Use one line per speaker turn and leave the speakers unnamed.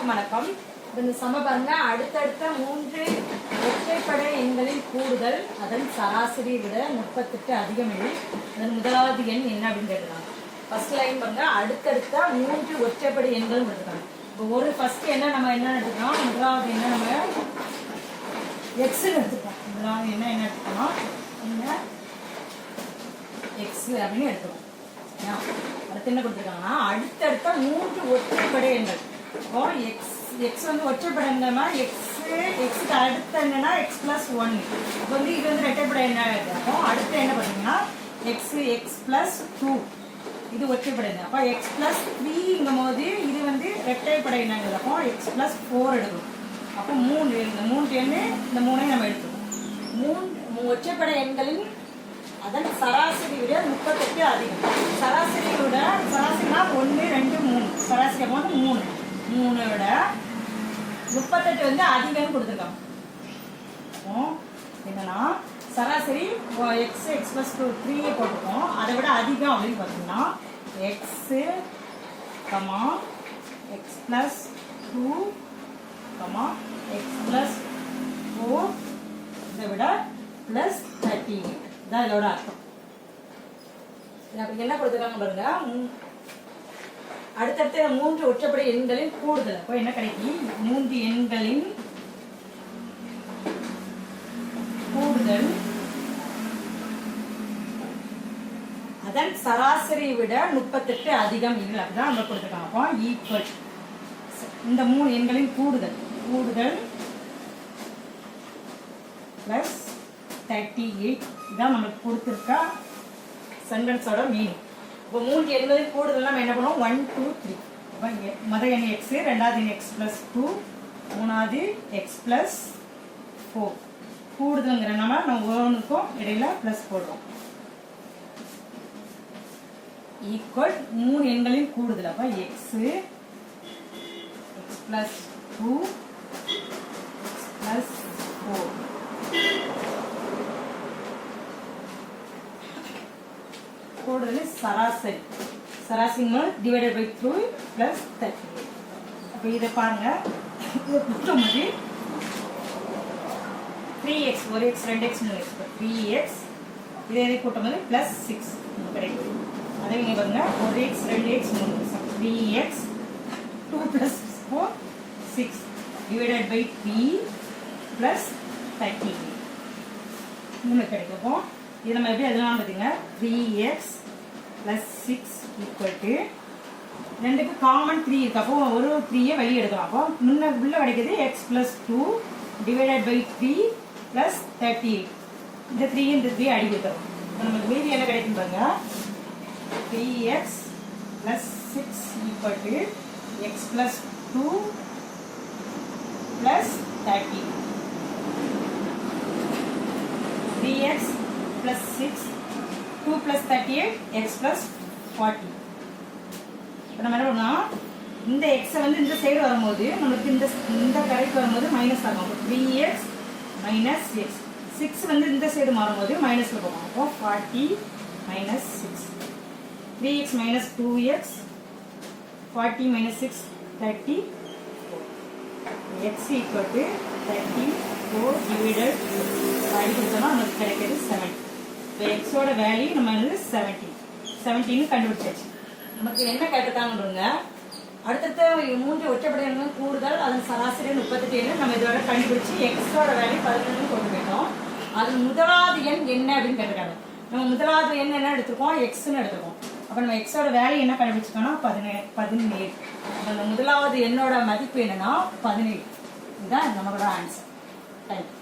அனைவருக்கும் வணக்கம். இந்த சம பாருங்க, அடுத்தடுத்த 3 ஒற்றைப்படை எண்களின் கூடுதல் அதன் சராசரியை விட 38 அதிகம் எனில் அதன் முதலாவது எண் என்ன அப்படின்னு கேட்டுருக்காங்க. ஃபர்ஸ்ட் லைன் பாருங்க, அடுத்தடுத்த 3 ஒற்றைப்படை எண்கள் எடுத்துக்காங்க. இப்போ ஒரு ஃபர்ஸ்ட் என்ன நம்ம என்ன எடுத்துக்கலாம், முதலாவது என்ன நம்ம எக்ஸ்ன்னு எடுத்துக்கலாம். முதலாவது என்ன எடுத்துக்கலாம், என்ன எக்ஸ் அப்படின்னு எடுத்துக்கணும். அடுத்து என்ன கொடுத்துருக்காங்கன்னா, அடுத்தடுத்த 3 ஒற்றைப்படை எண்கள். இப்போ எக்ஸ் வந்து ஒற்றைப்படை எண்கள்னா எக்ஸுக்கு அடுத்த என்னன்னா x+1. இப்போ வந்து இது வந்து ரெட்டைப்படை என்ன இருக்கும். அடுத்து என்ன பார்த்தீங்கன்னா x+2 இது ஒற்றைப்படை எண். அப்போ x+3ங்கும் போது இது வந்து ரெட்டைப்படை எண்ணங்கள். அப்போ x+4 எடுக்கணும். அப்போ 3 இந்த 3 எண்ணு இந்த 3ஐயும் நம்ம எடுத்துக்கணும். 3 ஒற்றைப்படை எண்களின் அதன் சராசரி விட 38 அதிகம். சராசரியோட சராசரினா 1 2 3 சராசரி அமௌண்ட் 3 விட 38 வந்து அதிகம்னு கொடுத்துருக்காங்க. என்னன்னா சராசரி x+2 3 போட்டிருக்கோம், அதை விட அதிகம் அப்படின்னு பார்த்தீங்கன்னா x, x+2, x+4 இதை விட +30 தான் இதோட அர்த்தம். என்ன கொடுத்துருக்காங்க பாருங்க, அடுத்தடுத்த 3 ஒற்றைப்படை எண்களின் கூடுதல். அப்போ என்ன கிடைக்கும், 3 எண்களின் கூடுதல் அதன் சராசரியை விட 38 அதிகம் இல்லை அப்படிதான் நம்ம கொடுத்துருக்காங்க. அப்போ ஈக்குவல் இந்த 3 எண்களின் கூடுதல் பிளஸ் 38 இதான் நம்மளுக்கு கொடுத்துருக்க சென்டென்ஸோட மீனிங். இப்போ 3 எண்களின் கூடுதல் நம்ம என்ன பண்ணுவோம், 1 2 3. இப்போ முதல் எண் எக்ஸ், ரெண்டாவது எண் x+2, மூணாவது x+4. கூடுதல்ங்கிறனால நம்ம ஒவ்வொன்றுக்கும் இடையில ப்ளஸ் போடுறோம். ஈக்குவல் 3 எண்களின் கூடுதல். அப்போ x, x+2, x+4 கூடுதல் சராசரி டிவைடட் பை 2 + 30. அப்போ இதை பாருங்க, இதை கூட்டும்போது 3x, 1x, 2x, 3x, 3x இதை கூட்டும்போது +6 கிடைக்கும். அதே நீங்கள் பாருங்க, 1x, 2x, 3x, 3x 2 + 4 6 divided by 3 + 30 நமக்கு கிடைக்கும். இது நம்ம எப்படி எழுதலாம் பார்த்தீங்கன்னா, 3x + 6 = ரெண்டுக்கு காமன் 3 இருக்கு. அப்போ ஒரு 3யை வெளியே எடுக்கலாம். அப்போ முன்ன உள்ள கிடைக்கிறது x+2 டிவைடட் பை 3 + 38. இந்த 3 இந்த 3 அடிக்க தரும். நமக்கு மீதி என்ன கிடைக்கும் பாருங்க, 3x + 6 = x+2 + 30. 3x + 6 2 + 38 x+40. இப்போ நம்ம என்ன பண்ணோம், இந்த எக்ஸை வந்து இந்த சைடு வரும்போது நம்மளுக்கு இந்த கரைக்கு வரும்போது மைனஸ் ஆகும். 3x - x 6 வந்து இந்த சைடு மாறும்போது மைனஸில் போகும். அப்போ 40 - 6 3x - 2x 40 - 6 30 x = 34 டிவைடட் அடி கொடுத்தோம்னா நமக்கு கிடைக்கிறது 70. இப்போ எக்ஸோட வேல்யூ நம்ம வந்து 17 கண்டுபிடிச்சாச்சு. நமக்கு என்ன கேட்டுட்டாங்க, அடுத்தடுத்த 3 ஒற்றைப்படை எண்கள் கூடுதல் அதன் சராசரி 38 நம்ம இதோட கண்டுபிடிச்சி எக்ஸோட வேல்யூ 11 கொண்டு போயிட்டோம். அது முதலாவது எண் என்ன அப்படின்னு கேட்டுருக்காங்க. நம்ம முதலாவது எண் என்ன எடுத்துருக்கோம், எக்ஸ்ன்னு எடுத்துருக்கோம். அப்போ நம்ம எக்ஸோட வேல்யூ என்ன கண்டுபிடிச்சிக்கோன்னா 17. அந்த முதலாவது எண்ணோட மதிப்பு என்னன்னா 17. இதுதான் நம்மளோட ஆன்சர். தேங்க்யூ.